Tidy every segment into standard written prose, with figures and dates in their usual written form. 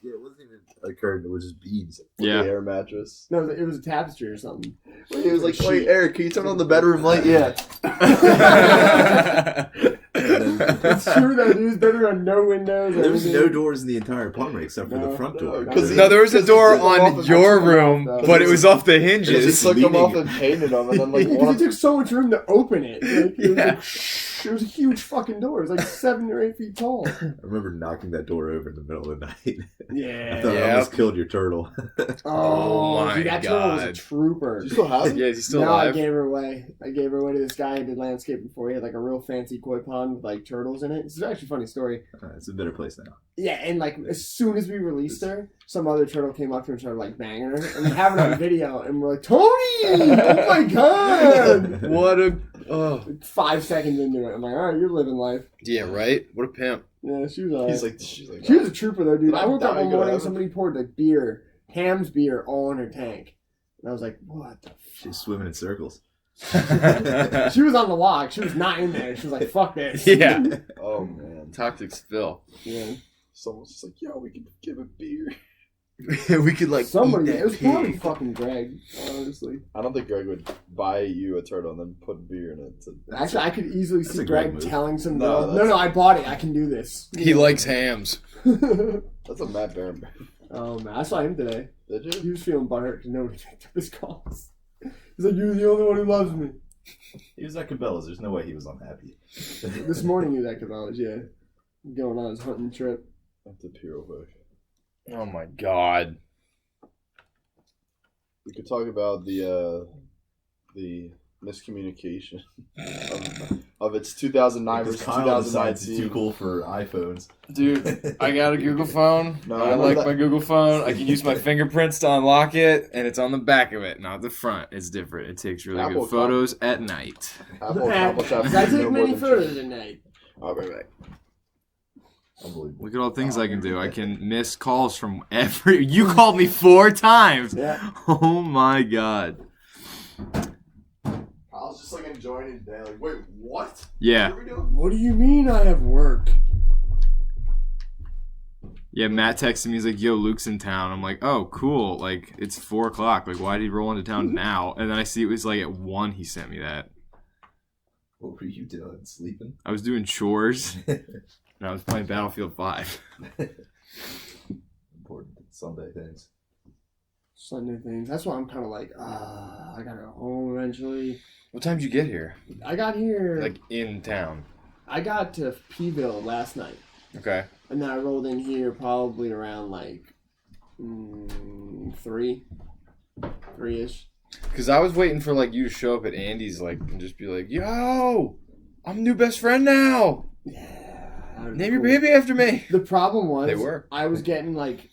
Yeah, it wasn't even a curtain. It was just beads. Yeah. The air mattress. No, it was a tapestry or something. He was like, wait, Eric, can you turn on the bedroom light? Yeah. It's true though, dude. It's better on no windows. There was no doors in the entire apartment except for the front door. No, there was a door on your room, but it was off the He just hinges. took them off and painted them, and then like Because it took so much room to open it. Like, it was a huge fucking door. It was like 7 or 8 feet tall. I remember knocking that door over in the middle of the night. Yeah. I thought I almost killed your turtle. Oh my dude, that turtle was a God. trooper. Do you still have it? Yeah, is he still No, I alive? gave her away. I gave her away to this guy who did landscape before. He had like a real fancy koi pond with like turtles in it. It's actually a funny story. It's a better place now. Yeah, and like as soon as we released her, some other turtle came up to her and started like banging her. And we have it on video, and we're like, Tony! Oh my god! What a... Oh. 5 seconds into it, I'm like, alright, you're living life. Yeah, right? What a pimp. Yeah, she was alright. She's like, She was a trooper though, dude. Did I I woke up die one good morning, at it? somebody poured like beer, Ham's beer, all in her tank. And I was like, what the She's swimming in circles. fuck? She was on the lock. She was not in there. She was like, fuck this. Yeah. oh man. Toxic spill. Yeah. Someone's just like, yo, we can give a beer. We could like Somebody, eat that it was probably pig. fucking Greg, honestly. I don't think Greg would buy you a turtle and then put beer in it. Actually, I could easily That's see a great Greg move. telling some No, girl, that's- no, I bought it. I can do this. He likes hams. That's a Matt Barron. Oh, man. I saw him today. Did you? He was feeling butthurt because nobody picked up his calls. He's like, you're the only one who loves me. He was at Cabela's. There's no way he was unhappy. This morning he was at Cabela's, yeah. Going on his hunting trip. That's a pure book. Oh my god. We could talk about the miscommunication of its 2009 Because versus Kyle decides it's 2019. too cool for iPhones. Dude, I got a Google phone. No, I I like love that. my Google phone. I can use my fingerprints to unlock it, and it's on the back of it, not the front. It's different. It takes really Apple good photos at night. Apple I shops take no more many than- photos at night. I'll be right back. Unbelievable. Look at all the things I can do. I can miss calls from every... You called me 4 times! Yeah. Oh my god. I was just like enjoying it today. Like, wait, what? Yeah. What are we doing? What do you mean I have work? Yeah, Matt texted me. He's like, yo, Luke's in town. I'm like, oh, cool. Like, it's 4 o'clock. Like, why did he roll into town now? And then I see it was like at 1 he sent me that. What were you doing? Sleeping? I was doing chores, and I was playing Battlefield 5. Important Sunday things. Sunday things. That's why I'm kind of like, I gotta go home eventually. What time did you get here? I got here. Like, in town. I got to Peeville last night, Okay. and then I rolled in here probably around like 3-ish. Because I was waiting for, like, you to show up at Andy's, like, and just be like, yo, I'm new best friend now. Yeah. that would be Name your cool. baby after me. The problem was They were. I was getting like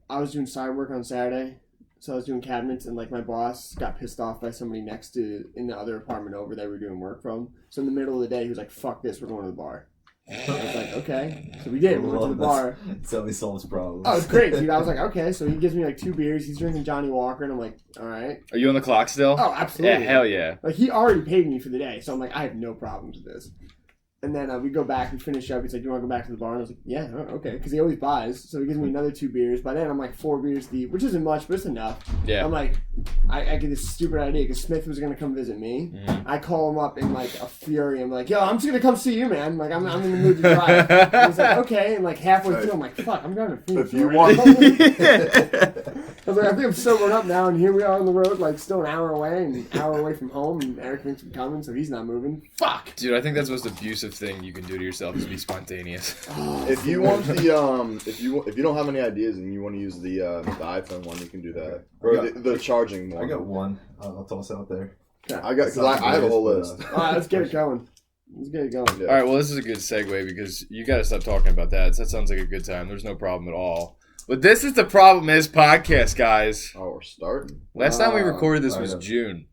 I was doing side work on Saturday, so I was doing cabinets, and like my boss got pissed off by somebody next to in the other apartment over that we were doing work from. So in the middle of the day, he was like, "Fuck this, we're going to the bar." I was like, "Okay," so we did. We went to the bar. Tell me solves problems. Oh, it's great, dude. I was like, "Okay," so he gives me like 2 beers. He's drinking Johnny Walker, and I'm like, "All right." Are you on the clock still? Oh, absolutely. Yeah, hell yeah. Like he already paid me for the day, so I'm like, I have no problems with this. And then we go back and finish up. He's like, "Do you want to go back to the bar?" And I was like, "Yeah, okay," because he always buys. So he gives me another 2 beers. By then, I'm like 4 beers deep, which isn't much, but it's enough. Yeah. I'm like, I get this stupid idea because Smith was gonna come visit me. Mhm. I call him up in like a fury. I'm like, "Yo, I'm just gonna come see you, man. Like, I'm in the mood to drive." And he's like, "Okay." And like halfway through, I'm like, "Fuck, I'm driving to Phoenix." If you already." want- I was like, I think I'm sobering up now, and here we are on the road, like still an hour away, and an hour away from home, and Eric thinks I'm coming, so he's not moving. Fuck. Dude, I think that's the most abusive thing you can do to yourself is be spontaneous. If you want the if you don't have any ideas and you want to use the iPhone one, you can do that. Or the charging one. I got one. I'll toss out there. I have a whole list. All right, let's get it going. Let's get it going. Yeah. All right, well, this is a good segue because you got to stop talking about that. That sounds like a good time. There's no problem at all. But this is the Problem Is podcast, guys. Oh, we're starting. Last time we recorded this I was know. June.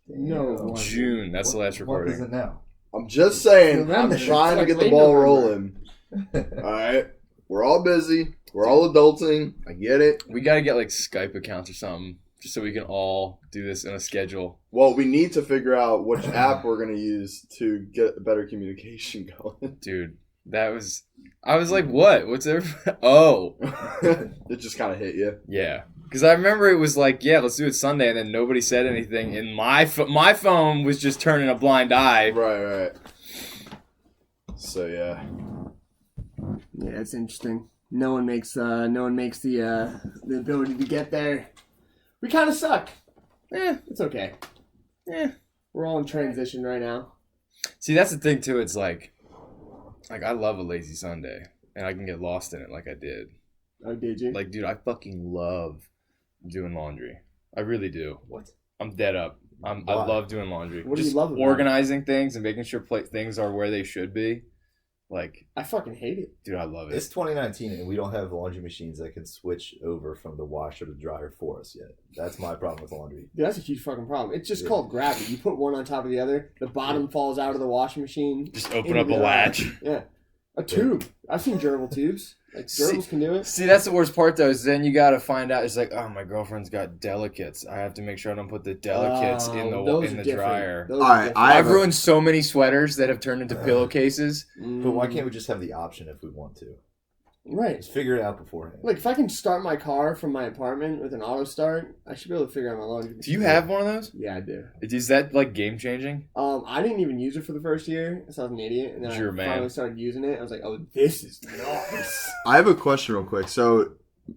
No. Damn. June. That's the last What is recording. it now? I'm just saying. November. I'm trying to It's get like the ball late rolling. All right, we're all busy. We're all adulting. I get it. We got to get like Skype accounts or something just so we can all do this in a schedule. Well, we need to figure out which app we're gonna use to get better communication going. Dude, I was like, what? What's there? Oh, It just kind of hit you. yeah. Because I remember it was like, yeah, let's do it Sunday, and then nobody said anything, and my phone was just turning a blind eye. Right. So yeah. Yeah, it's interesting. No one makes the ability to get there. We kind of suck. It's okay. We're all in transition right now. See, that's the thing too. It's like I love a lazy Sunday, and I can get lost in it like I did. Oh, did you? Like, dude, I fucking love doing laundry. I really do. What? I'm dead up. I love doing laundry. What do you Just love about it? organizing things and making sure things are where they should be. Like, I fucking hate it. dude, I love it. It's 2019 and we don't have laundry machines that can switch over from the washer to dryer for us yet. That's my problem with laundry. Dude, that's a huge fucking problem. It's just called gravity. You put one on top of the other, the bottom falls out of the washing machine. Just open into up a the- latch. Yeah. A tube. I've seen durable tubes. Like, durables can do it. See, that's the worst part though. Is then you gotta find out. It's like, oh, my girlfriend's got delicates. I have to make sure I don't put the delicates in Those the are different. dryer. Those are Alright, different. I have I've ruined so many sweaters that have turned into pillowcases. But why can't we just have the option if we want to? Right. Just figure it out beforehand. Like, if I can start my car from my apartment with an auto start, I should be able to figure out my laundry. Do you have one of those? Yeah, I do. Is that like game changing? I didn't even use it for the first year, so I was an idiot. And then You're a I man. finally started using it. I was like, oh, this is nice. I have a question real quick. So,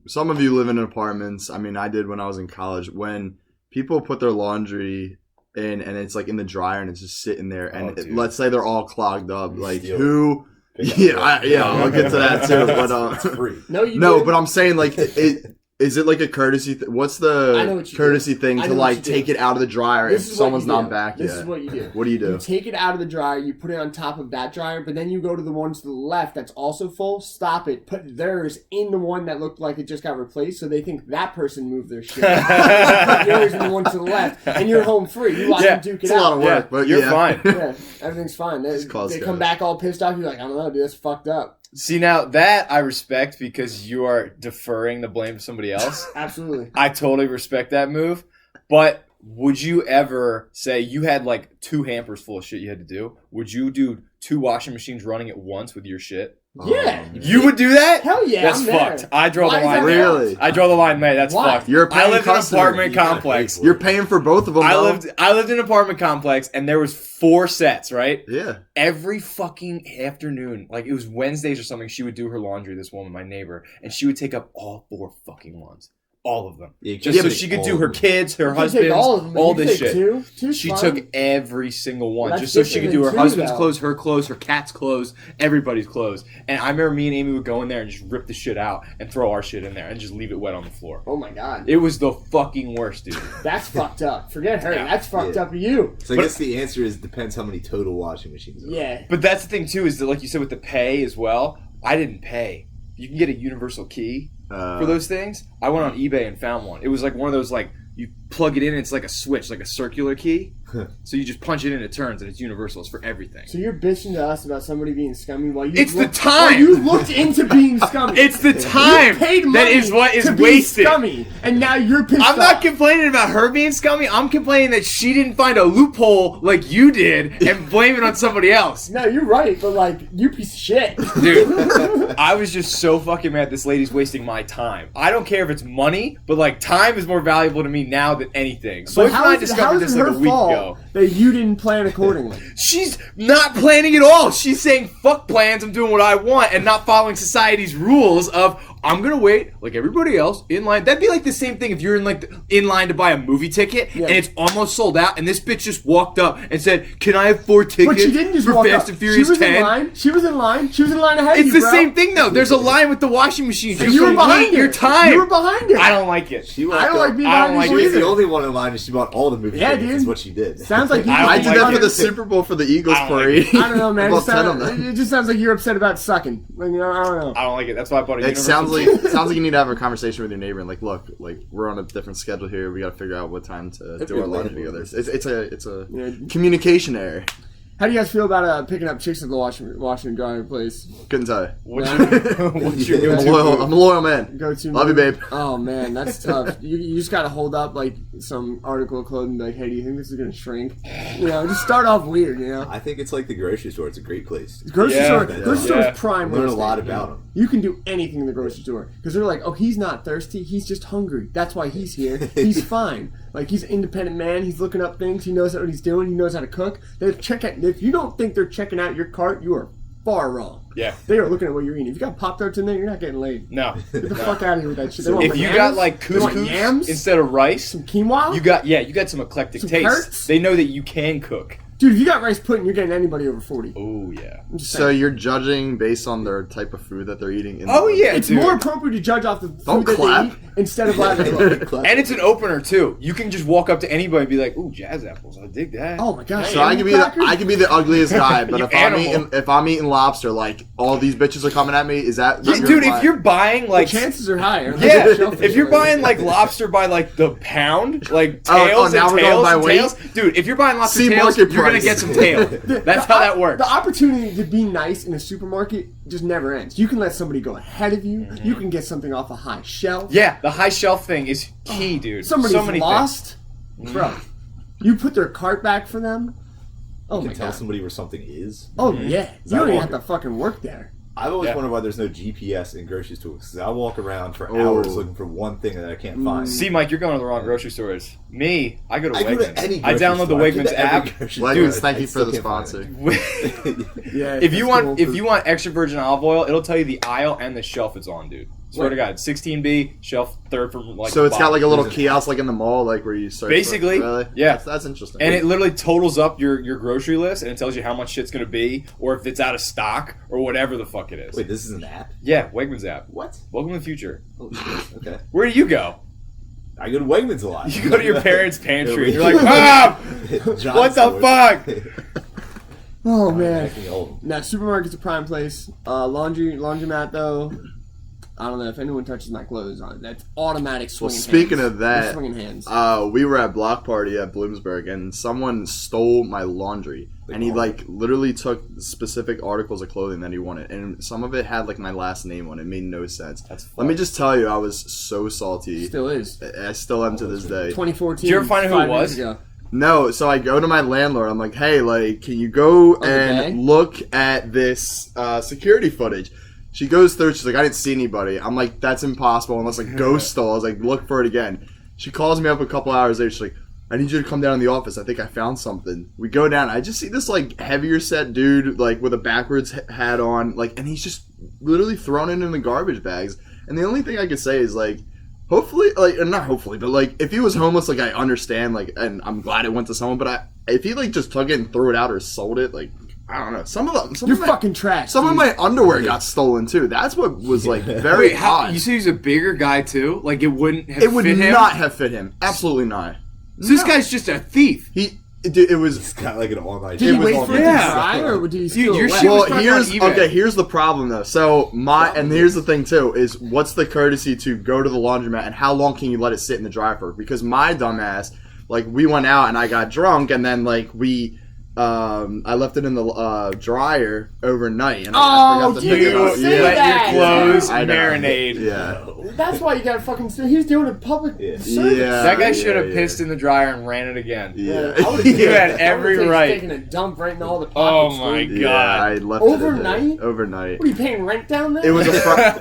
some of you live in apartments. I mean, I did when I was in college. When people put their laundry in and it's like in the dryer and it's just sitting there, and Oh, dude. let's say they're all clogged up. Like, Steal it. who? Pick up Yeah, I'll get to that too. But It's free. No, you no, didn't. but I'm saying like, is it like a courtesy? What's I know the what you courtesy do. thing I to know what like you do. take it out of the dryer if This is what someone's you do. not back This yet? is what you do. What do you You do? take it out of the dryer, you put it on top of that dryer, but then you go to the one to the left that's also full, stop it, put theirs in the one that looked like it just got replaced, so they think that person moved their shit. Put yours in the one to the left, and you're home free. You watch Yeah, them duke it It's a lot out. of work, but you're yeah. fine. Yeah, everything's fine. They Just cause come guys. back all pissed off. You're like, I don't know, dude, that's fucked up. See, now that I respect because you are deferring the blame to somebody else. Absolutely. I totally respect that move. But would you ever say you had like 2 hampers full of shit you had to do? Would you do 2 washing machines running at once with your shit? Yeah. You would do that? Hell yeah, That's I'm there. fucked. I draw Why the is line that there. Really? I draw the line there. That's Why? fucked. You're I paying lived in an customer. apartment You gotta pay complex. for it. You're paying for both of them. I though. lived in an apartment complex and there was 4 sets, right? Yeah. Every fucking afternoon, like it was Wednesdays or something, she would do her laundry, this woman, my neighbor, and she would take up all 4 fucking ones. All of them. Yeah, Just so but she could do her kids, her You can husband's, take all of them. but all you can this take shit. Two. Two's She fine. took every single one That's just so she could different do her than two, husband's though. clothes, her cat's clothes, everybody's clothes. And I remember me and Amy would go in there and just rip the shit out and throw our shit in there and just leave it wet on the floor. Oh my god. It was the fucking worst, dude. That's fucked up. Forget her. Yeah. That's fucked Yeah. up for you. So I guess the answer is depends how many total washing machines there are. Yeah. But that's the thing too, is that like you said with the pay as well, I didn't pay. You can get a universal key for those things. I went on eBay and found one. It was like one of those like you plug it in and it's like a switch, like a circular key. So you just punch it in, it turns, and it's universal. It's for everything. So you're bitching to us about somebody being scummy while you It's the looked- time! while you looked into being scummy. It's the You time paid money that is what is to be wasted. scummy, and now you're pissed I'm not off. complaining about her being scummy. I'm complaining that she didn't find a loophole like you did and blame it on somebody else. No, you're right, but like, you piece of shit. Dude, I was just so fucking mad this lady's wasting my time. I don't care if it's money, but like time is more valuable to me now than anything. So But if I how is discovered this it like her a week fault ago. that you didn't plan accordingly? She's not planning at all. She's saying, fuck plans, I'm doing what I want, and not following society's rules of, I'm gonna wait like everybody else in line. That'd be like the same thing if you're in like in line to buy a movie ticket Yeah. and it's almost sold out, and this bitch just walked up and said, "Can I have 4 tickets But she didn't just for walk Fast up. and Furious she was 10?" in line. She was in line. She was in line ahead of It's you, the bro. same thing though. There's a line with the washing machine. And you were behind her. your time. You were behind her. I don't like it. She I don't like being I don't behind like you She was either. the only one in line, and she bought all the movie Yeah, tickets. dude. Is what she did. Sounds like you. I don't I like did that it. for the Super Bowl for the Eagles I don't like parade. it. I don't know, man. About 10 of It them. just sounds like you're upset about sucking. Like, you know, I don't know. I don't like it. That's why I bought a It universal. sounds like you need to have a conversation with your neighbor and like, look, like we're on a different schedule here. We got to figure out what time to If do you're our laundry landlord. together. It's a Yeah. communication error. How do you guys feel about picking up chicks at the washing and drying place? Couldn't tell you. What's No. your I'm a go-to loyal, move? I'm a loyal man. Go to Love you, babe. Oh man, that's tough. You just gotta hold up like some article of clothing, and be like, hey, do you think this is gonna shrink? You know, just start off weird. You know, I think it's like the grocery store. It's a great place. grocery Yeah. store. Yeah. Grocery store Yeah. is prime. Learn real a estate. lot about them. You can do anything in the grocery store because they're like, oh, he's not thirsty. He's just hungry. That's why he's here. He's fine. Like he's an independent man. He's looking up things. He knows what he's doing. He knows how to cook. If you don't think they're checking out your cart, you are far wrong. Yeah. They are looking at what you're eating. If you got Pop-Tarts in there, you're not getting laid. No. Get the fuck out of here with that shit. They want If you bananas, got like they want couscous yams, instead of rice, some quinoa, you got some eclectic Some tastes. carrots? They know that you can cook. dude. If you got rice pudding, you're getting anybody over 40. Oh yeah. I'm just So saying. you're judging based on their type of food that they're eating. In Oh the yeah, It's dude. more appropriate to judge off the food Don't that clap. they eat instead of how they look. And it's an opener too. You can just walk up to anybody and be like, "Ooh, jazz apples. I dig that." Oh my gosh. So I could be the ugliest guy, but You animal. if I'm eating lobster, like all these bitches are coming at me. Is that Yeah, dude, if you're buying like chances are higher. yeah, Shellfish if you're are- buying like lobster by like the pound, like Oh, tails now and we're going tails by and weight? tails, dude, if you're buying lots See of tails, market you're gonna price. get some tail. That's how that works. The opportunity to be nice in a supermarket just never ends. You can let somebody go ahead of you. You can get something off a high shelf. Yeah, the high shelf thing is key, dude. Somebody's so many lost, bro. You put their cart back for them. Oh You my can tell god. somebody where something is. Oh yeah. You that don't even walk- have to fucking work there. I've always Yeah. wondered why there's no GPS in grocery stores. Because I walk around for Oh. hours looking for one thing that I can't find. See, Mike, you're going to the wrong grocery stores. Me, I go to I go Wegmans. to any I grocery download the store. I've been Wegmans to every app. grocery Wegmans, store. thank I you still for the can't find sponsor. it. Yeah. if you want extra virgin olive oil, it'll tell you the aisle and the shelf it's on, dude. Swear to God, 16B shelf third from like. So it's got like a little There's an kiosk like in the mall, like where you search. Basically, really? yeah. That's interesting. And it literally totals up your grocery list and it tells you how much shit's gonna be, or if it's out of stock, or whatever the fuck it is. Wait, this is an app? Yeah, Wegmans app. What? Welcome to the future. Oh, shit. Okay. Where do you go? I go to Wegmans a lot. You go to your parents' pantry and you're like, Mom! John What the stores. fuck? Oh I'm man. acting old. Now supermarket's a prime place. Laundromat though. I don't know if anyone touches my clothes on it. That's automatic well, swinging. speaking hands. of that, They're swinging hands. we were at Block Party at Bloomsburg, and someone stole my laundry. And he Oh. like literally took specific articles of clothing that he wanted, and some of it had like my last name on it. It made no sense. That's Let me just tell you, I was so salty. Still is. I still am to this day. 2014. Did you ever find out who it 5 years was? ago. No, so I go to my landlord. I'm like, hey, like, can you go the and day? look at this security footage? She goes through. She's like, I didn't see anybody. I'm like, that's impossible unless a ghost stole. I was like, look for it again. She calls me up a couple hours later. She's like, I need you to come down to the office. I think I found something. We go down. I just see this like heavier set dude like with a backwards hat on, like, and he's just literally thrown it in the garbage bags. And the only thing I could say is like, hopefully, like, not hopefully, but like, if he was homeless, like, I understand, like, and I'm glad it went to someone. But if he like just took it and threw it out or sold it, like, I don't know. Some You're of my, fucking trash. some of dude. my underwear got stolen too. That's what was like very Wait, how, odd. you said he was a bigger guy too? Like it wouldn't have It would fit him? not have fit him. Absolutely not. So this No. guy's just a thief. It was. It's kind of like an online. Did he was wait all for it to yeah. dry, or did he steal Dude, your it wet? shit was Well, probably here's on eBay. here's the problem though. So and here's the thing too is what's the courtesy to go to the laundromat and how long can you let it sit in the dryer for? Because my dumbass, like we went out and I got drunk and then like I left it in the dryer overnight and I Oh, forgot to you pick it up. say let that. your clothes I know. marinate. Yeah. That's why you got fucking. He's doing a public Yeah. service. Yeah. That guy should have yeah. pissed in the dryer and ran it again. Yeah. I would've You had taken- every I would've right. Taking a dump right in all the Oh pockets. my dude. Yeah, God. I left Overnight? it in there. Overnight. What are you paying rent down there? It was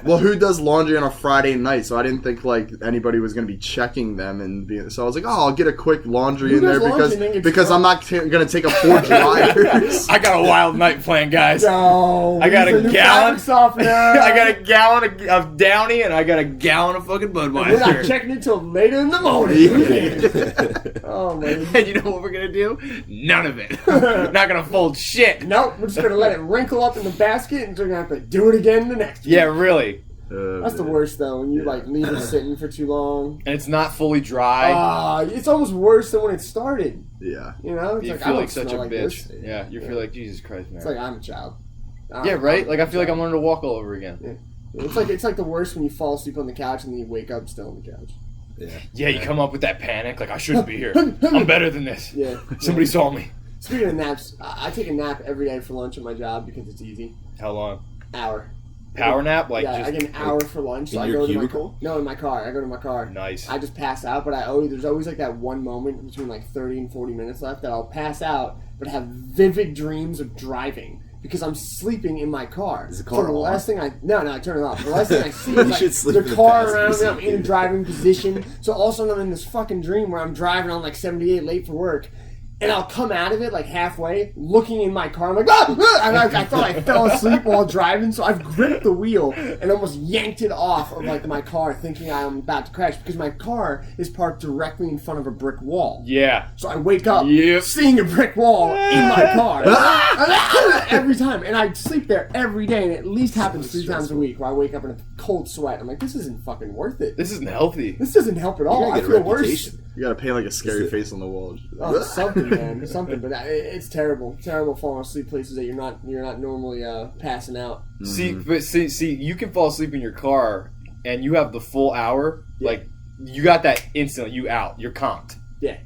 well, who does laundry on a Friday night? So I didn't think like anybody was going to be checking them, and so I was like, oh, I'll get a quick laundry Who in there does laundry and then gets because I'm drunk? not going to take up 4 dryers. I got a wild night plan, guys. No, I got he's a new gallon. fabric softener. I got a gallon of Downy and I got a gallon of fucking We're not Budweiser. checking it till later in the morning. Yeah. Oh man. And you know what we're gonna do? None of it. Not gonna fold shit. Nope, we're just gonna let it wrinkle up in the basket, and we're gonna have to do it again the next week. Yeah, really. That's the worst though, when you like leave it sitting for too long. And it's not fully dry. It's almost worse than when it started. Yeah. You know, it's You like, I feel don't like such a smell like bitch. this. Yeah, you feel like Jesus Christ, man. It's like I'm a child. Yeah, right. Like I feel like I'm learning to walk all over again. It's like the worst when you fall asleep on the couch and then you wake up still on the couch. Yeah, you come up with that panic. Like I shouldn't be here. I'm better than this. Yeah. Somebody saw me. Speaking of naps, I take a nap every day for lunch at my job because it's easy. How long? Hour. Power nap? Like Yeah, just I get an hour for lunch. So in I your go to my cubicle? No, in my car. I go to my car. nice. I just pass out, but there's always like that one moment between like 30 and 40 minutes left that I'll pass out, but have vivid dreams of driving because I'm sleeping in my car. Is the car so the on? last thing I turn it off. The last thing I see You is should like sleep the in the car passenger around me. seat, I'm in a dude. driving position. So all of a sudden I'm in this fucking dream where I'm driving on like 78 late for work. And I'll come out of it like halfway, looking in my car. I'm like, ah! And I thought I fell asleep while driving, so I've gripped the wheel and almost yanked it off of like my car, thinking I'm about to crash because my car is parked directly in front of a brick wall. Yeah. So I wake up Yep. seeing a brick wall in my car every time, and I sleep there every day, and it at least happens 3 times a week where I wake up in a cold sweat. I'm like, this isn't fucking worth it. This isn't healthy. This doesn't help at all. You I gotta get a feel worse. reputation. You gotta paint like a scary Is it- face on the wall. Oh, something, man, something. But it's terrible. Terrible falling asleep places that you're not normally passing out. See, you can fall asleep in your car, and you have the full hour. Yeah. Like you got that instantly. You out. You're comped. Yeah,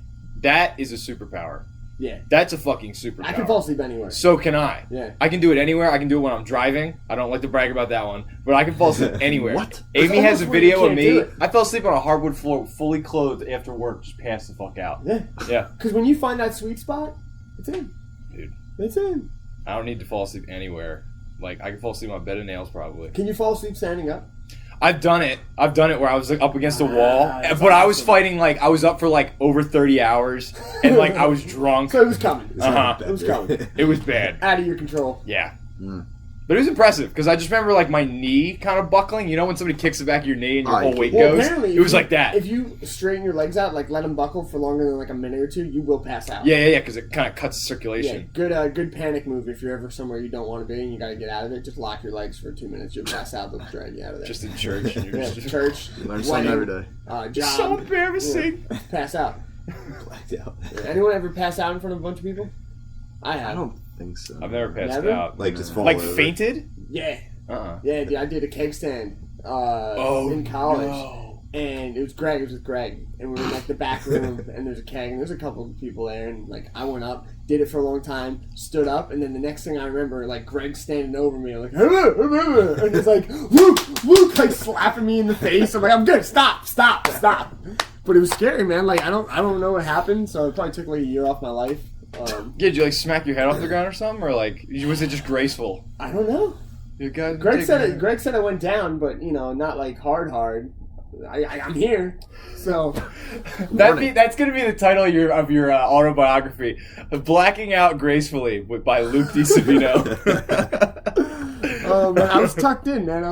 That is a superpower. yeah. That's a fucking superpower. I can fall asleep anywhere. So can I. Yeah. I can do it anywhere. I can do it when I'm driving. I don't like to brag about that one, but I can fall asleep anywhere. What? Amy has a almost where you video of can't do me. it. I fell asleep on a hardwood floor, fully clothed after work, just passed the fuck out. Yeah, Yeah, because when you find that sweet spot, it's in. dude. It's in. I don't need to fall asleep anywhere. Like I can fall asleep on a bed of nails probably. Can you fall asleep standing up? I've done it where I was like up against a wall, that's but I was awesome. fighting like I was up for like over 30 hours, and like I was drunk. So it was coming. Uh-huh. It was coming. It was bad. Out of your control. Yeah. Mm. But it was impressive because I just remember like my knee kind of buckling. You know when somebody kicks the back of your knee and your Oh, whole yeah. weight Well, goes? apparently, It was like that. If you straighten your legs out, like let them buckle for longer than like a minute or two, you will pass out. Yeah, because it kind of cuts Yeah, circulation. good panic move if you're ever somewhere you don't want to be and you got to get out of it. Just lock your legs for 2 minutes. You'll pass out. They'll drag you out of there. Just in church. And you're yeah, just church, Learn something every day. job. so embarrassing. Yeah, pass out. Blacked out. Anyone ever pass out in front of a bunch of people? I I have. don't think so. I've never passed Never? out. Like just fall Like over. fainted? Yeah, Uh-uh. yeah. Dude, I did a keg stand in college, and it was Greg. It was with Greg, and we were in like the back room, and there's a keg, and there's a couple of people there, and like I went up, did it for a long time, stood up, and then the next thing I remember, like Greg's standing over me, like, and he's like, Luke, like slapping me in the face. I'm like, I'm good. Stop. But it was scary, man. Like I don't know what happened, so it probably took like a year off my life. Did you like smack your head off the ground or something? Or like, was it just graceful? I don't know. You guys Greg said I went down, but not like hard. I'm here, so That's gonna be the title of your autobiography, "Blacking Out Gracefully" by Luke DiSavino. I was tucked in, man.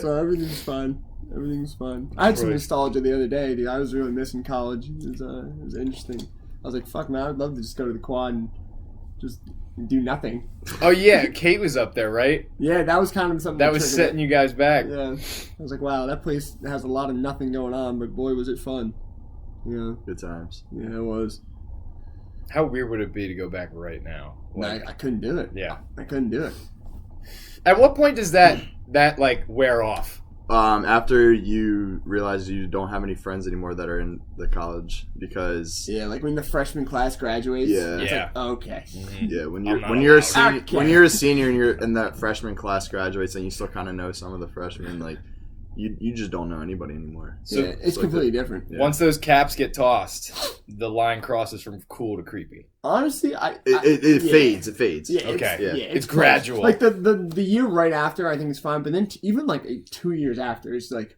So everything's fine. I had some Right. nostalgia the other day, dude. I was really missing college. It was interesting. I was like, fuck, man, I'd love to just go to the quad and just do nothing. Oh yeah, Kate was up there, right? Yeah, that was kind of something That was triggered setting it. you guys back. Yeah, I was like, wow, that place has a lot of nothing going on, but boy, was it fun. Yeah, Good times. yeah, it was. How weird would it be to go back right now? I couldn't do it. Yeah. I couldn't do it. At what point does that like wear off? After you realize you don't have any friends anymore that are in the college because Yeah, like when the freshman class graduates. Yeah. It's Yeah. like, okay. when I'm not you're a allowed. senior, Okay. when you're a senior and that freshman class graduates and you still kind of know some of the freshmen, like you just don't know anybody anymore. So- Yeah, it's like completely the- different. Yeah. Once those caps get tossed, the line crosses from cool to creepy. Honestly, It yeah. fades. It fades. Yeah, Okay. Yeah. It's close. gradual. Like the year right after, I think it's fine, but then even like 2 years after, it's like,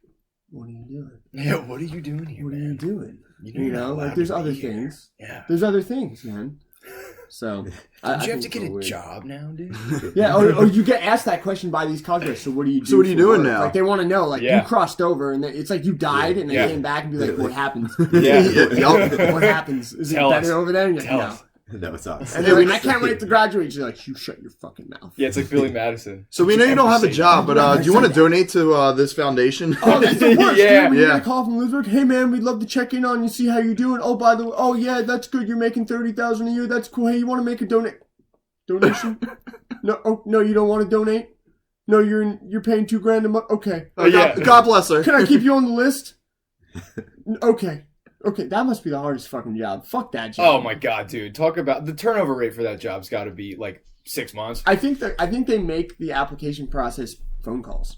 what are you doing? Yeah, what are you doing here, What are you man? doing? you're You not know, allowed like there's to be other here. things. Yeah. There's other things, man. So, Don't you have think to it's get a weird. job now, dude? Yeah, or you get asked that question by these college. So what do you do? So what are you for doing work? now? Like they want to know. Like Yeah. you crossed over, and it's like you died, and they Yeah. came back and be like, "What happens? Yeah. Yup. What happens? Is Tell it better us. over there?" And you're like, Tell no. us. No, it's not. And they're like, "I can't wait to graduate." You're like, "You shut your fucking mouth." Yeah, it's like Billy Madison. So we know you don't have a job, but do you want to donate to this foundation? Oh, that's the worst, Yeah. dude. We get Yeah. a call from Lisbon. Hey, man, we'd love to check in on you, see how you're doing. Oh, by the way, oh, yeah, that's good. You're making $30,000 a year. That's cool. Hey, you want to make a donation? No, you don't want to donate? No, you're paying $2,000 a month? Okay. God, Yeah. God bless her. Can I keep you on the list? Okay. Okay, that must be the hardest fucking job. Fuck that job. Oh my god, dude! Talk about the turnover rate for that job's got to be like 6 months. I think they make the application process phone calls.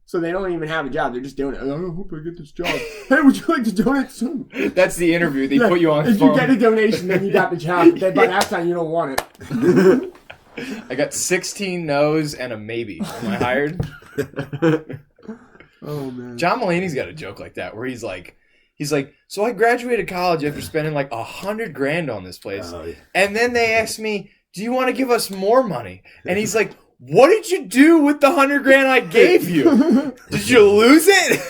So they don't even have a job. They're just doing it. I hope I get this job. Hey, would you like to donate some? That's the interview. They put you on. If phone. you get a donation, then you got the job. Then by that time, you don't want it. I got 16 no's and a maybe. Am I hired? Oh man. John Mulaney's got a joke like that where he's like, so I graduated college after spending like $100,000 on this place, Oh, yeah. and then they asked me, "Do you want to give us more money?" And he's like, "What did you do with the $100,000 I gave you? Did you lose it?"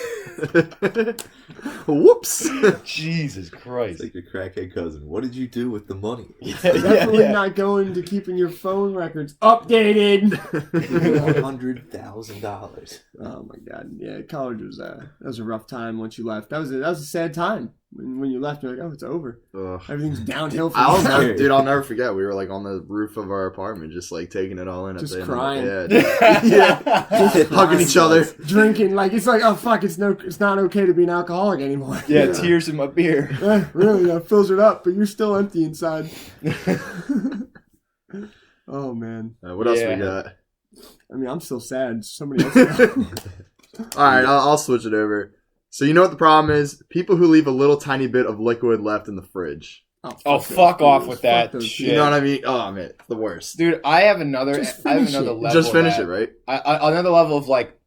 Whoops. Jesus Christ! It's like your crackhead cousin. What did you do with the money? Definitely not going to keeping your phone records updated. $100,000. Oh my god, yeah, college was that was a rough time once you left. That was a sad time when you left. You're like, oh, it's over. Ugh. Everything's downhill from here. I'll never forget. We were like on the roof of our apartment, just like taking it all in. Just at the crying. End of the, yeah, hugging each other. Drinking like it's like, oh fuck, it's not okay to be an alcoholic anymore. Yeah, tears in my beer. Really, that fills it up, but you're still empty inside. Oh man. What else Yeah. we got? I mean, I'm still sad. Somebody else. All right, I'll switch it over. So you know what the problem is? People who leave a little tiny bit of liquid left in the fridge. Oh, those fuck off fools. with that those shit. You know what I mean? Oh man, it's the worst. Dude, I have another Just level. Just of finish that. it, right? Another level of like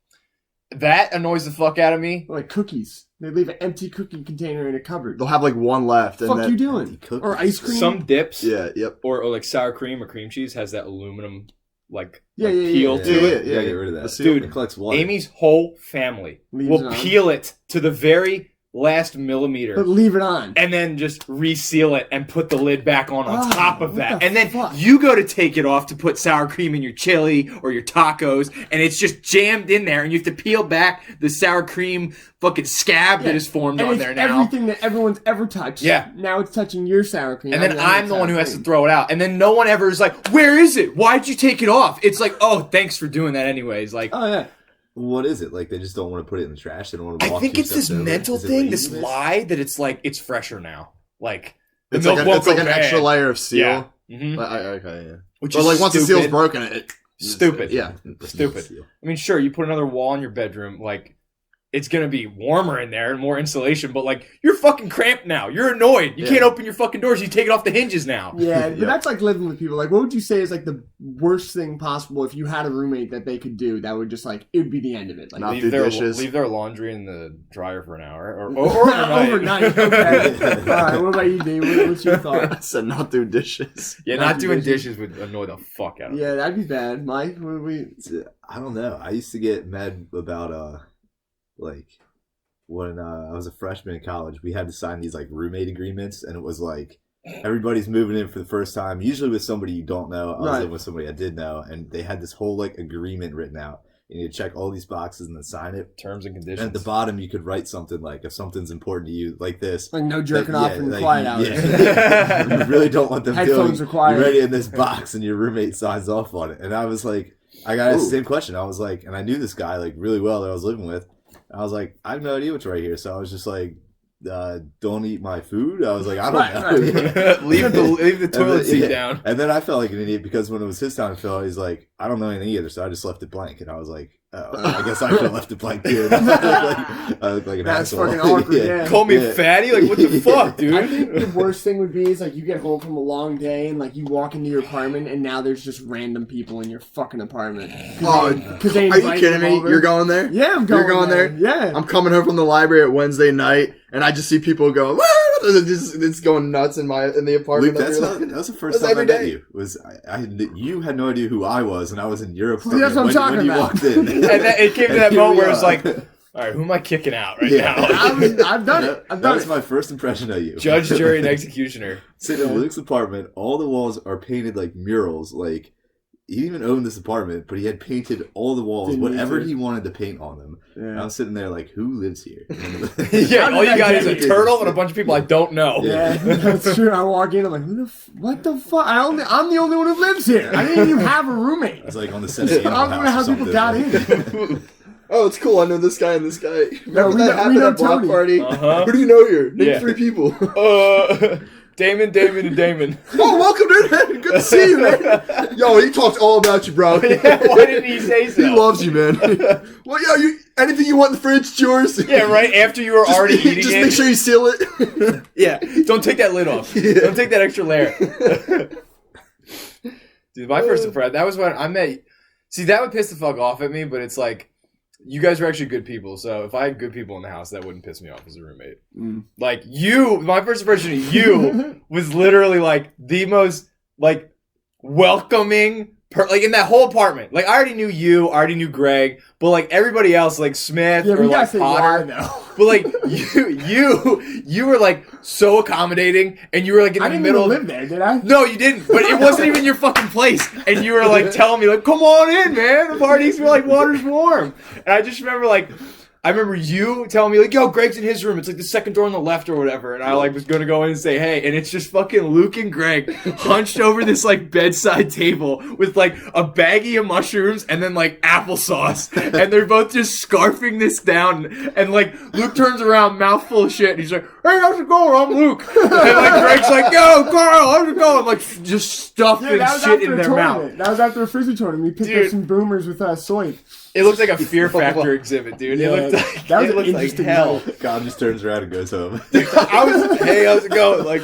that annoys the fuck out of me. Like cookies. They leave an empty cookie container in a cupboard. They'll have like one left, What and the fuck then you doing? Cookies. Or ice cream? Some dips, yeah, yep. or like sour cream or cream cheese has that aluminum like Yeah, like, yeah, peel Yeah, to yeah, it. You gotta get rid of that. Let's see. Dude, It collects water. Amy's whole family Leaves will it on. peel it to the very last millimeter. But leave it on. And then just reseal it and put the lid back on Oh, top of what that. the And then fuck? you go to take it off to put sour cream in your chili or your tacos, and it's just jammed in there, and you have to peel back the sour cream fucking scab that is formed and on it's there now. everything that everyone's ever touched. Yeah. Now it's touching your sour cream. And then I I'm the one who has to cream. throw it out. And then no one ever is like, "Where is it? Why'd you take it off?" It's like, "Oh, thanks for doing that anyways." Like, Oh yeah. What is it? Like they just don't want to put it in the trash. They don't want to. I walk think two it's this steps over. mental Is it thing, this laziness? lie that it's like, it's fresher now. Like, the It's milk like, won't it's like go an bad. extra layer of seal. Yeah. Mhm. Okay, yeah. Which But is like once the seal's stupid. broken, it Stupid. Yeah. Stupid. I mean, sure, you put another wall in your bedroom, like, it's gonna be warmer in there and more insulation, but like, you're fucking cramped now. You're annoyed. You Yeah. can't open your fucking doors. You take it off the hinges now. Yeah, but Yeah. that's like living with people. Like, what would you say is like the worst thing possible if you had a roommate that they could do that would just like it would be the end of it? Like Not Leave do their, dishes. leave their laundry in the dryer for an hour or overnight. overnight. Okay. All right. What about you, Dave? What's your thought? I said not do dishes. Yeah, not doing dishes would annoy the fuck out of me. Yeah, that'd be bad. Mike, what would we? I don't know. I used to get mad about like when I was a freshman in college. We had to sign these like roommate agreements, and it was like everybody's moving in for the first time, usually with somebody you don't know. I was Right. living with somebody I did know, and they had this whole like agreement written out. You need to check all these boxes and then sign it. Terms and And conditions. at the bottom, you could write something like, if something's important to you, like this. Like no jerking Like, off yeah, in like, quiet hours. yeah. You really don't want them Headphones feeling required. you're ready in this box and your roommate signs off on it. And I was like, I got asked the Ooh. same question. I was like, and I knew this guy like really well that I was living with. I was like, I have no idea what's right here. So I was just like, don't eat my food. I was like, I don't Right, know. leave the toilet then- seat yeah. down. And then I felt like an idiot because when it was his time to fill, he's like, I don't know anything either. So I just left it blank. And I was like, oh, I guess I could have left it blank too. I look like an That's asshole. fucking awkward. Yeah. Call me Yeah. fatty? Like, what the fuck, dude? I think the worst thing would be is like you get home from a long day and like you walk into your apartment and now there's just random people in your fucking apartment. Oh, Because they are you invite kidding them me? over. You're going there? Yeah, I'm going. You're going there? Yeah. I'm coming home from the library at Wednesday night, and I just see people go, "Woo!" It's going nuts in the apartment. Luke, that that was the first That's time I every met day. you. You had no idea who I was, and I was in your See, apartment that's what I'm when talking you about. walked in. And then it came to And that here moment we where it's are. like, all right, who am I kicking out right Yeah. now? I've done it. I've That done was it. my first impression of you. Judge, jury, and executioner. Sitting in Luke's apartment, all the walls are painted like murals. Like he didn't even own this apartment, but he had painted all the walls, Didn't need whatever to. he wanted to paint on them. And I was sitting there like, who lives here? Yeah, all you got is a get it? turtle and a bunch of people I don't know. Yeah, that's true. I walk in, I'm like, what the fuck? I'm the only one who lives here. I didn't even have a roommate. It's like on the set of I Animal don't know how House or people got something. in. Oh, it's cool. I know this guy and this guy. No, Remember we that know happened at block Tony. party? Uh-huh. Who do you know here? Name Yeah. 3 people. Damon, and Damon. Oh, welcome, dude. Good to see you, man. Yo, he talks all about you, bro. Yeah, why didn't he say so? He loves you, man. Well, yo, anything you want in the fridge, it's yours. Yeah, right. After you were already eating just it. make sure you seal it. Yeah, don't take that lid off. Yeah. Don't take that extra layer. Dude, my first impression, that was when I met. See, that would piss the fuck off at me, but it's like, you guys were actually good people, so if I had good people in the house, that wouldn't piss me off as a roommate. Mm. Like, my first impression of you was literally like the most, like, welcoming, like, in that whole apartment. Like, I already knew you, I already knew Greg, but like, everybody else, like Smith Yeah, or we gotta like say Potter. why though. But like you were like so accommodating, and you were like in I the didn't middle. even live there, did I? No, you didn't. But it wasn't even your fucking place, and you were like telling me like, "Come on in, man. The party's like water's warm." And I just remember like. I remember you telling me like, "Yo, Greg's in his room. It's like the second door on the left or whatever." And I like was gonna go in and say, "Hey," and it's just fucking Luke and Greg hunched over this like bedside table with like a baggie of mushrooms and then like applesauce, and they're both just scarfing this down. And like Luke turns around, mouthful of shit, and he's like, "Hey, how's it going? I'm Luke." And like Greg's like, "Yo, Carl, how's it going?" Like just stuffing that was shit after in a their tournament. mouth. That was after a frisbee tournament. We picked Dude. up some boomers with soy. It looked like a Fear Factor exhibit, dude. Yeah, It looked like that was it an looked like interesting hell. night. God just turns around and goes home. I was, hey, how's it going? Like,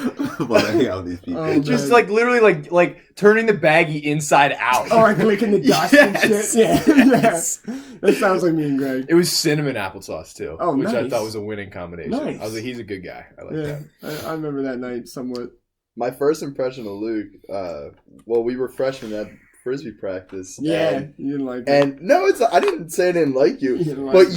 While I hang out with these people. Oh, just man. like literally like turning the baggie inside out. Oh, like licking the dust Yes. and shit. Yeah, Yes. yeah. That sounds like me and Greg. It was cinnamon applesauce too, Oh, which I nice. thought was a winning combination. Nice. I was like, he's a good guy. I like Yeah, that. I remember that night somewhat. My first impression of Luke, well, we were freshmen at Frisbee practice. Yeah, And, you didn't like it. and no, I didn't say I didn't like you. You didn't like But me.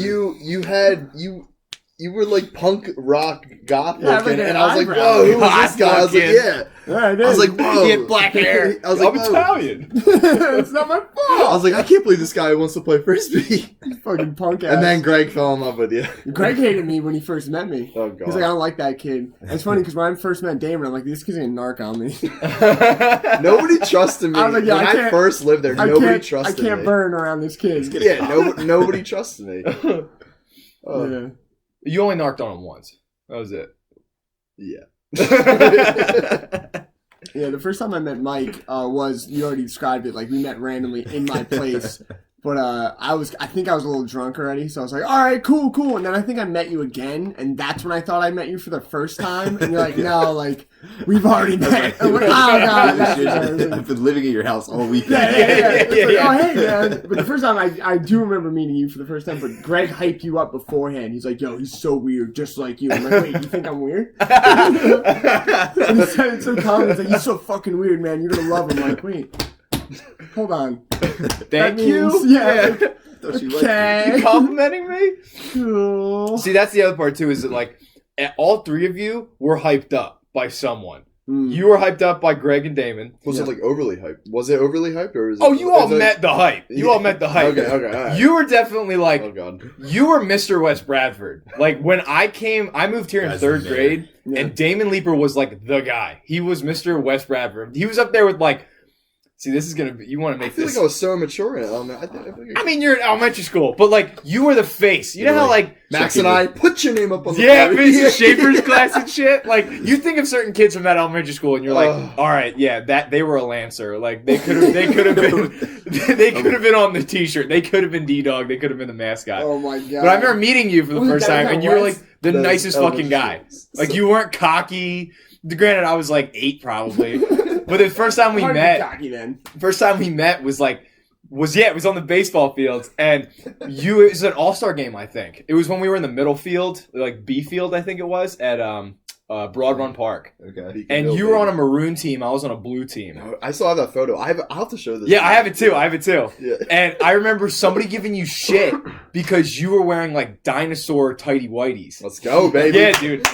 you were like punk rock goth Yeah, looking, like and an I was like, eyebrow. whoa, who is Goth this guy? I was like, looking. yeah. Yeah, I did. I was like, whoa. He had black hair. I was like, I'm whoa. Italian. it's not my I fault. was like, I can't believe this guy wants to play frisbee. Fucking punk ass. And then Greg fell in love with you. Greg hated me when he first met me. Oh He's like, I god. don't like that kid. It's funny because when I first met Damon, I'm like, this kid's gonna narc on me. Nobody trusted me. I was like, yeah, when I I can't- first lived there, I nobody can't trusted me. burn around this kid. Yeah, nobody trusted me. Oh, Yeah. You only narked on him once. That was it. yeah. Yeah, the first time I met Mike was, you already described it, like we met randomly in my place. But I think I was a little drunk already, so I was like, all right, cool. And then I think I met you again, and that's when I thought I met you for the first time. And you're like, no, like, we've already met. I'm like, oh, God. I've been living at your house all weekend. Yeah. It's Yeah, like, yeah. oh, hey, man. But the first time, I do remember meeting you for the first time, but Greg hyped you up beforehand. He's like, yo, he's so weird, just like you. I'm like, wait, you think I'm weird? And he said it so calm. He's like, he's so fucking weird, man. You're going to love him. I'm like, wait, hold on. Thank That you. means- yeah. Thought you liked me. Okay. You complimenting me? Cool. See, that's the other part too. Is that like all three of you were hyped up by someone. Mm. You were hyped up by Greg and Damon. Was Yeah. it like overly hyped? Was it overly hyped or is it? Oh, you all is it- met the hype. You all met the hype. Okay, all right. You were definitely like, Oh god. you were Mr. West Bradford. Like when I moved here in That's third the man. grade, Yeah. and Damon Leeper was like the guy. He was Mr. West Bradford. He was up there with like, see, this is gonna be. You want to I make feel this? like I was so immature in elementary. I mean, you're in elementary school, but like you were the face. You know You're how like Max and I put your name up on the yeah, party. Mrs. Schaefer's class and shit. Like you think of certain kids from that elementary school, and you're like, Ugh. all right, yeah, that they were a Lancer. Like they could have been on the T-shirt. They could have been D-Dog. They could have been the mascot. Oh, my God. But I remember meeting you for the Was first that time, and you were like West? the That was nicest fucking elementary guy. school. Like you weren't cocky. Granted, I was like 8 probably, but the first time we Hard to be met. cocky then. First time we met was it was on the baseball fields, and it was an all-star game, I think. It was when we were in the middle field, like B field, I think it was, at Broad Run Park. Okay. And you were on a maroon team, I was on a blue team. I still have that photo. I'll have to show this. Yeah, I have it too. Yeah. And I remember somebody giving you shit because you were wearing like dinosaur tighty whiteys. Let's go, baby. Yeah, dude.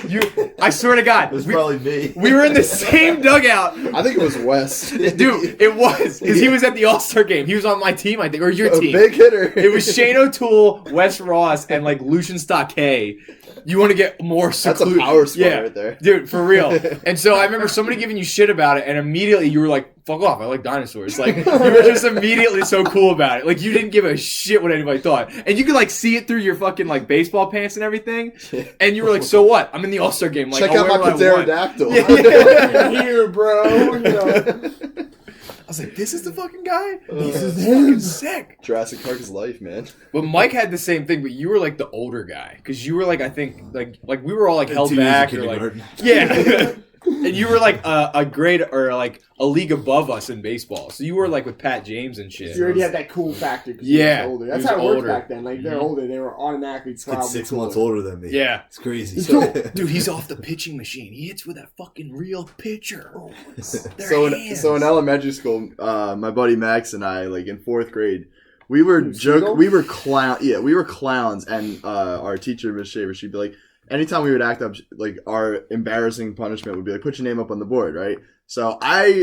I swear to God, It was probably me. we were in the same dugout. I think it was Wes. Dude, it was. Because he was at the All-Star game. He was on my team, I think, or your A team. big hitter. It was Shane O'Toole, Wes Ross, and like Lucian Stockay. You want to get more That's secluded. a power spot Yeah. right there. Dude, for real. And so I remember somebody giving you shit about it, and immediately you were like fuck off, I like dinosaurs. Like, you were just immediately so cool about it. Like, you didn't give a shit what anybody thought. And you could, like, see it through your fucking, like, baseball pants and everything. And you were like, so what? I'm in the All-Star game. Like, Check I'll out wear my what I want. pterodactyl. Yeah. Here, bro. You know. I was like, this is the fucking guy? This is Fucking him. sick. Jurassic Park is life, man. But Mike had the same thing, but you were like the older guy. Because you were like, I think, like we were all like held 2 years of back. Or like, kindergarten. yeah. And you were like a grade or like a league above us in baseball. So you were like with Pat James and shit. You already had that cool factor. 'Cause Yeah, he was older. he That's was how it worked older. back then. Like they're Mhm. older, they were automatically This kid's probably 6 cooler. months older than me. Yeah. It's crazy. He's cool. Dude, he's off the pitching machine. He hits with a fucking real pitcher. Their So hands. in elementary school, my buddy Max and I, like in 4th grade, we were Seagull? we were clowns, and our teacher Miss Shaver, she'd be like, anytime we would act up, like our embarrassing punishment would be like, put your name up on the board, right? So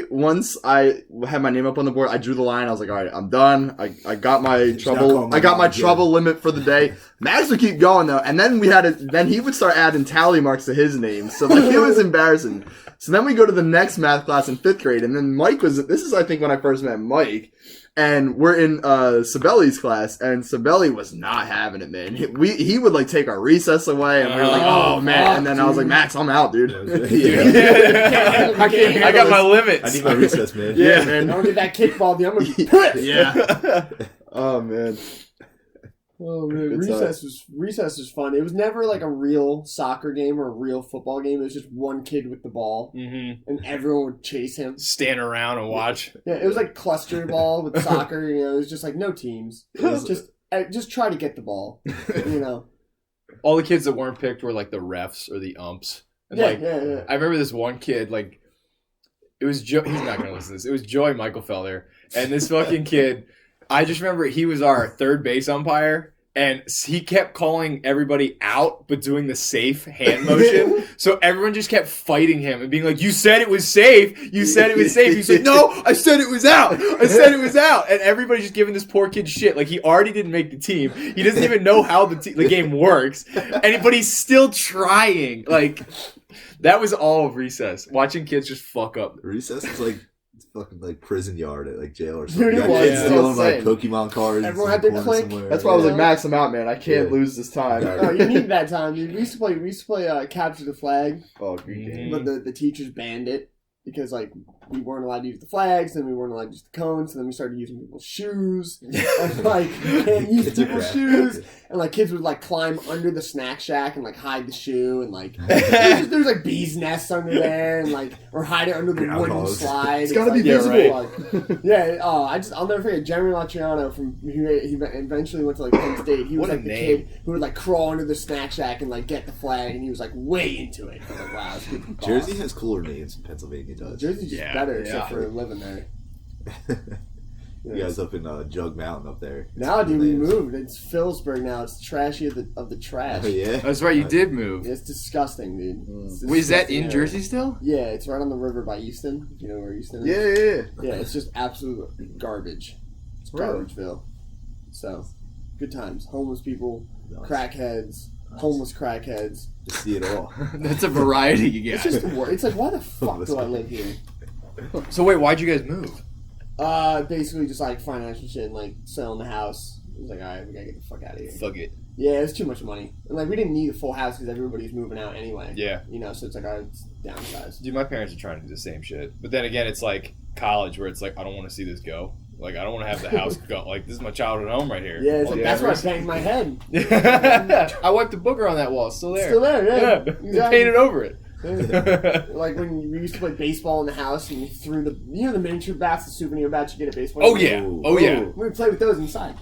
once I had my name up on the board, I drew the line. I was like, all right, I'm done. I got my not trouble. calling my I got mom my again. trouble limit for the day. Max would keep going though, and then then he would start adding tally marks to his name. So like it was embarrassing. So then we go to the next math class in 5th grade, and then this is I think when I first met Mike. And we're in Sabelli's class, and Sabelli was not having it, man. He would like take our recess away, and we were like, "Oh man!" And then I was like, "Max, I'm out, dude." Yeah. I can't handle I got my this. limits. I need my recess, man. Yeah, man. Don't get that kickball, dude. I'm gonna be pissed. Yeah. Oh man. Oh man, Good recess was fun. It was never like a real soccer game or a real football game. It was just one kid with the ball, Mm-hmm. and everyone would chase him. Stand around and watch. Yeah, it was like cluster ball with soccer. You know, it was just like no teams. It was just try to get the ball. You know. All the kids that weren't picked were like the refs or the umps. And Yeah, like, yeah. I remember this one kid, like, it was Joe. He's not going to listen to this. It was Joey Michaelfelder. And this fucking kid, I just remember he was our third base umpire. And he kept calling everybody out, but doing the safe hand motion. So everyone just kept fighting him and being like, you said it was safe. You said it was safe. He's like, no, I said it was out. I said it was out. And everybody's just giving this poor kid shit. Like, he already didn't make the team. He doesn't even know how the game works. But he's still trying. Like, that was all of recess. Watching kids just fuck up. Recess is like it's fucking like prison yard at like jail or something. Dude, it You got was. kids Yeah. stealing like Insane. Pokemon cards. Everyone in had the their corner click. somewhere. That's why I was like, Yeah. Max, I'm out, man. I can't Yeah. lose this time. Yeah. Oh, you need that time, dude. We used to play capture the flag, Oh, Green Day. but the teachers banned it because like we weren't allowed to use the flags, then we weren't allowed to use the cones, and then we started using people's shoes, and like you can't use Kids are people's crap. shoes, and like kids would like climb under the snack shack and like hide the shoe, and like there's like bees nests under there, and like or hide it under the wooden Groundhogs. slide. It's gotta be like, visible. like- yeah. Oh, I'll never forget Jeremy Latriano from he eventually went to like Penn State. He was What a like the name. kid who would like crawl under the snack shack and like get the flag, and he was like way into it. I was like, wow, this kid's a boss. Jersey has cooler names than Pennsylvania does. Jersey's just Yeah, better yeah. except for living there. You guys up in Jug Mountain up there. Now, dude, we Names. moved. It's Phillipsburg now. It's trashy of the trash. Oh yeah. That's right, you did move. It's disgusting, dude. It's Wait, is that disgusting in area. Jersey still? Yeah, it's right on the river by Easton. You know where Easton is? Yeah. Yeah, it's just absolute garbage. It's Really? Garbageville. So, good times. Homeless people, Nice. crackheads, homeless crackheads. Just see it all. That's a variety you It's get. just it's like, why the fuck do I live here? So wait, why'd you guys move? Basically just like financial shit and like selling the house. It was like, alright, we gotta get the fuck out of here. Fuck it. Yeah, it's too much money. And like, we didn't need a full house because everybody's moving out anyway. Yeah. You know, so it's like, alright, it's downsized. Dude, my parents are trying to do the same shit. But then again, it's like college where it's like, I don't want to see this go. Like, I don't want to have the house go. Like, this is my childhood home right here. Yeah, it's All like, the that's where I others- banged my head. I wiped the booger on that wall. It's still there. Still there, yeah. Yeah. Exactly. Painted over it. Like when we used to play baseball in the house and you threw the miniature bats, the souvenir bats you get at baseball. Oh, yeah. Oh, yeah. We would play with those inside.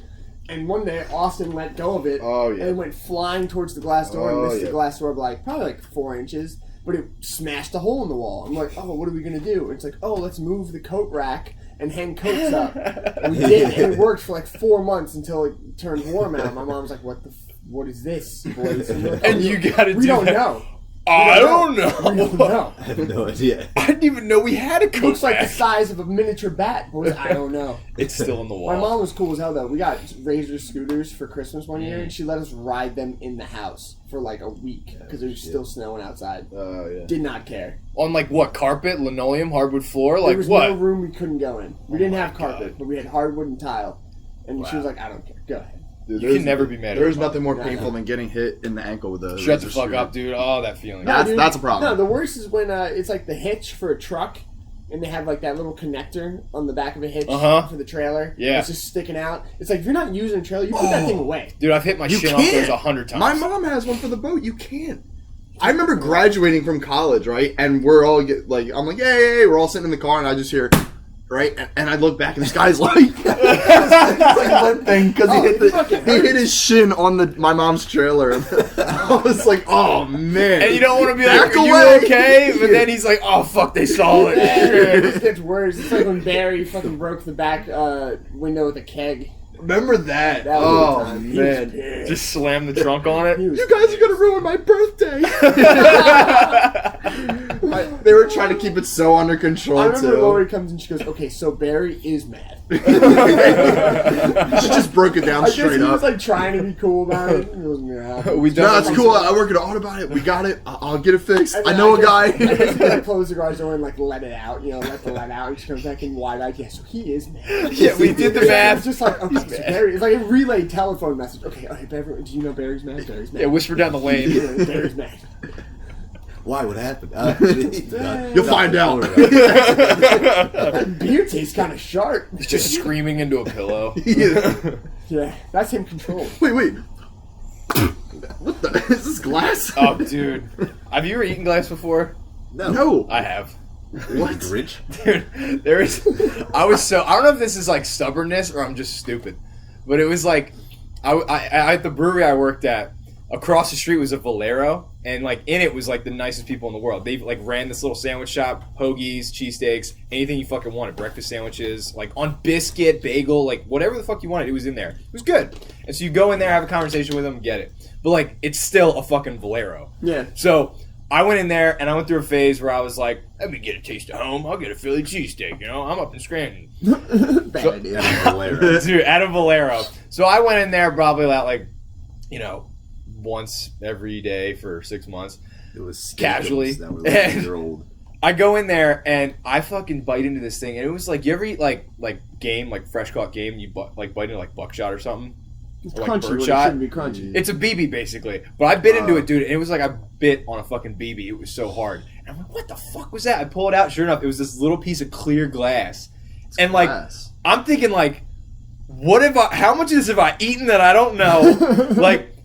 And one day Austin let go of it Oh and yeah. it went flying towards the glass door and Oh, missed yeah. the glass door by like probably like 4 inches. But it smashed a hole in the wall. I'm like, oh, what are we gonna do? It's like, oh, let's move the coat rack and hang coats up. And we did, and it worked for like 4 months until it turned warm out. My mom's like, what is this, boys? And we're like, And you gotta we do don't that. know. I don't We don't know. know. I have no idea. I didn't even know we had a It looks like the Kodak. size of a miniature bat. Boys, I don't know. It's still in the wall. My mom was cool as hell though. We got Razor scooters for Christmas one year, and she let us ride them in the house for like a week because it was still snowing outside. Oh yeah. Did not care. On like what, carpet, linoleum, hardwood floor, There like was what? no room we couldn't go in. We didn't have carpet, God. but we had hardwood and tile. And she Wow. was like, "I don't care. Go ahead." Dude, You can never be mad at There's your mom. nothing more Yeah, I painful know. than getting hit in the ankle with a Shut the razor fuck scooter. up, dude. Oh, that feeling. That's- dude. that's a problem. No, the worst is when it's like the hitch for a truck, and they have like that little connector on the back of a hitch Uh-huh. for the trailer. Yeah. It's just sticking out. It's like if you're not using a trailer, you put that thing away. Dude, I've hit my You shin off those can't. 100 times. My mom has one for the boat. You can't. I remember graduating from college, right? And we're all I'm like, yay! We're all sitting in the car, and I just hear, right? And I look back, and this guy's like, limping because he hit his shin on my mom's trailer. And I was like, oh man! And you don't want to be like, Back are away. you okay? But then he's like, oh, fuck, they saw it. Yeah, it gets worse. It's like when Barry fucking broke the back window with a keg. Remember that? That was Oh the time. He was man! pissed. Just slam the trunk on it. He was You guys are gonna ruin my birthday. They were trying to keep it so under control I remember too. Lori comes and she goes, "Okay, so Barry is mad." She just broke it down I guess straight he up. was like trying to be cool about it. It wasn't gonna happen. We No, definitely- it's cool. I work it out about it. We got it. I'll get it fixed. And I then know a guess- guy. I guess he like closed the garage door and like let it out, let the light out, and she comes back in wide eyed. Yeah, so he is mad. Yeah, we did the It's math. just like, okay, so Barry, it's like a relay telephone message. Okay, Barry, do you know Barry's mad? Barry's mad. Yeah, whisper down the lane. Yeah, Barry's mad. Why? What happened? You'll find out. That beer tastes kind of sharp. He's just screaming into a pillow. Yeah, that's him control. Wait. What the? Is this glass? Oh, dude. Have you ever eaten glass before? No. I have. What? Grinch? Dude, I don't know if this is like stubbornness or I'm just stupid, but it was like, I at the brewery I worked at, across the street was a Valero, and like in it was like the nicest people in the world. They like ran this little sandwich shop, hoagies, cheesesteaks, anything you fucking wanted, breakfast sandwiches, like on biscuit, bagel, like whatever the fuck you wanted, it was in there. It was good. And so you go in there, have a conversation with them, get it. But like, it's still a fucking Valero. Yeah. So I went in there and I went through a phase where I was like, let me get a taste of home. I'll get a Philly cheesesteak. I'm up in Scranton. Bad idea. Hilarious. Dude, at a Valero. So I went in there probably like, once every day for 6 months. It was Casually. That were like 1-year-old. I go in there and I fucking bite into this thing, and it was like, you ever eat like game, like fresh caught game, you bite into like buckshot or something? It's Or, like, crunchy when it birdshot? shouldn't be crunchy. It's a BB basically, but I bit into it, dude, and it was like I bit on a fucking BB. It was so hard, and I'm like, what the fuck was that? I pull it out. Sure enough, it was this little piece of clear glass, and like Glass. I'm thinking like, what if how much of this have I eaten that I don't know? Like,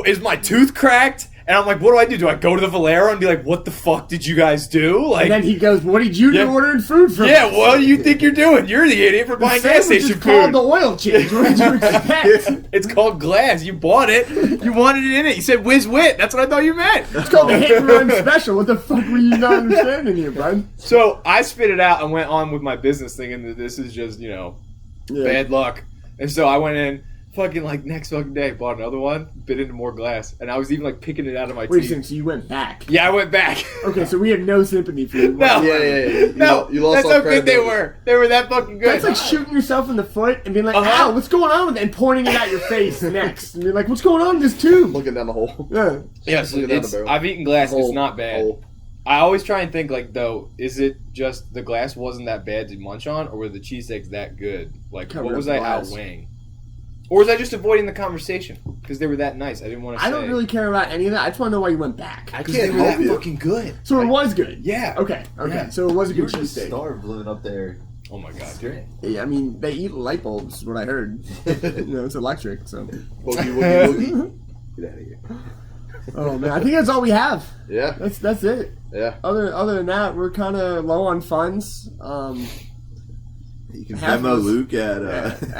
is my tooth cracked? And I'm like, what do I do? Do I go to the Valero and be like, what the fuck did you guys do? And Like, then he goes, "What did you do Yeah. ordering food from?" yeah, what do you think you're doing? You're the idiot for buying gas Sandwich station is called food. the oil change. What did you expect? It's called glass. You bought it. You wanted it in it. You said whiz wit. That's what I thought you meant. It's called the hit and run special. What the fuck were you not understanding here, bud? So I spit it out and went on with my business thinking that this is just, bad luck. And so I went in, fucking like next fucking day, bought another one, bit into more glass. And I was even like picking it out of my Wait a teeth. second, so you went back. Yeah, I went back. Okay, so we have no sympathy for you. No. Yeah. No, You lost that's all how good they credibility. were. They were that fucking good. That's like shooting yourself in the foot and being like, Uh-huh. "Ow, what's going on with it?" and pointing it at your face next. And you're like, "What's going on in this tube?" Looking down the hole. Yeah. Yeah, so Looking down the barrel. I've eaten glass. Hole. It's not bad. Hole. I always try and think like, though, is it just the glass wasn't that bad to munch on, or were the cheesesteaks that good? Like, Cover what up was the I glass. outweighing? Or was I just avoiding the conversation because they were that nice? I didn't want to say. I don't really care about any of that. I just want to know why you went back. I Because they were that fucking good. So it was good. Yeah. Okay. Yeah. So it was a You good were just cheesesteak. starved living up there. Oh my god. Yeah, I mean, they eat light bulbs. Is what I heard. It's electric. So. Boogie, woogie, woogie. Get out of here. Oh man, I think that's all we have. Yeah. That's it. Yeah. Other than that, we're kind of low on funds. You can Half Venmo of us- Luke at.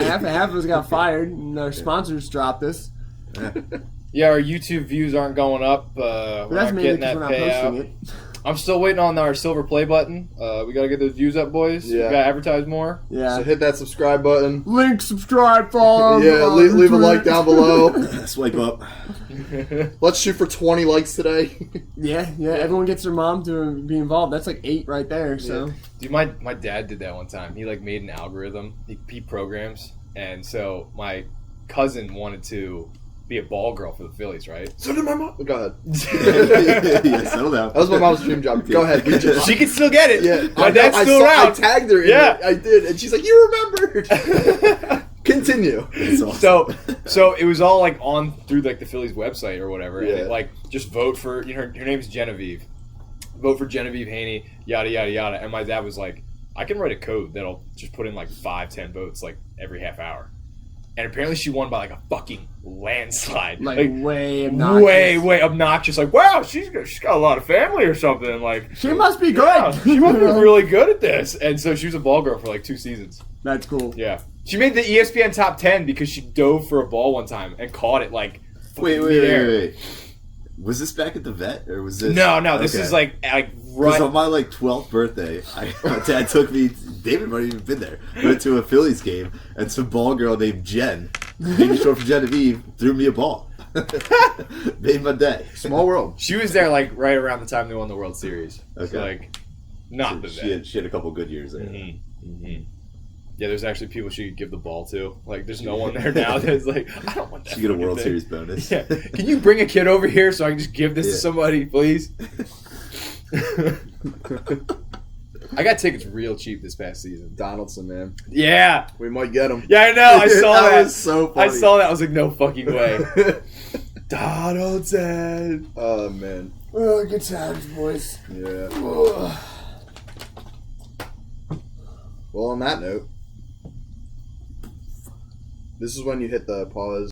half of us got fired, and our sponsors dropped us. Yeah, our YouTube views aren't going up. We're But that's not mainly getting because that we're not posting payout. it. I'm still waiting on our silver play button. We gotta get those views up, boys. Yeah. We gotta advertise more. Yeah. So hit that subscribe button. Link, subscribe, follow. Yeah, leave a like down below. Swipe up. Let's shoot for 20 likes today. Yeah. Everyone gets their mom to be involved. That's like 8 right there. So Dude, my dad did that one time. He like made an algorithm. He programs, and so my cousin wanted to be a ball girl for the Phillies, right? So did my mom. Go ahead. Yeah, settle down. That was my mom's dream job. Go ahead. She can still get it. Yeah, My dad's still I around. tagged her. In Yeah. it. I did, and she's like, "You remembered." Continue. That's awesome. So it was all like on through like the Phillies website or whatever, and Yeah. it, like just vote for her name's Genevieve. Vote for Genevieve Haney, yada yada yada. And my dad was like, I can write a code that'll just put in like 5-10 votes like every half hour. And apparently she won by like a fucking landslide. like way obnoxious. way obnoxious. Like, wow, she's got a lot of family or something. Like, She must be good. yeah, she must be really good at this. And so she was a ball girl for like 2 seasons. That's cool. Yeah. She made the ESPN top 10 because she dove for a ball one time and caught it like Wait. Was this back at the vet or was this? No, this Okay. is like Because right. on my like 12th birthday, my dad took me. David might have even been there. Went to a Phillies game, and some ball girl named Jen, maybe short for Genevieve, threw me a ball. Made my day. Small world. She was there like right around the time they won the World Series. Okay. So, like, not the vet. She had a couple good years there. Mm-hmm. Yeah, there's actually people she could give the ball to. Like, there's no one there now that's like, I don't want that. She get a fucking World thing. Series bonus. Yeah. Can you bring a kid over here so I can just give this to Yeah. somebody, please? I got tickets real cheap this past season. Donaldson, man. Yeah. We might get him. Yeah, I know. I saw that. was so funny. I saw that. I was like, no fucking way. Donaldson. Oh, man. Oh, good times, boys. Yeah. Ugh. Well, on that note, this is when you hit the pause.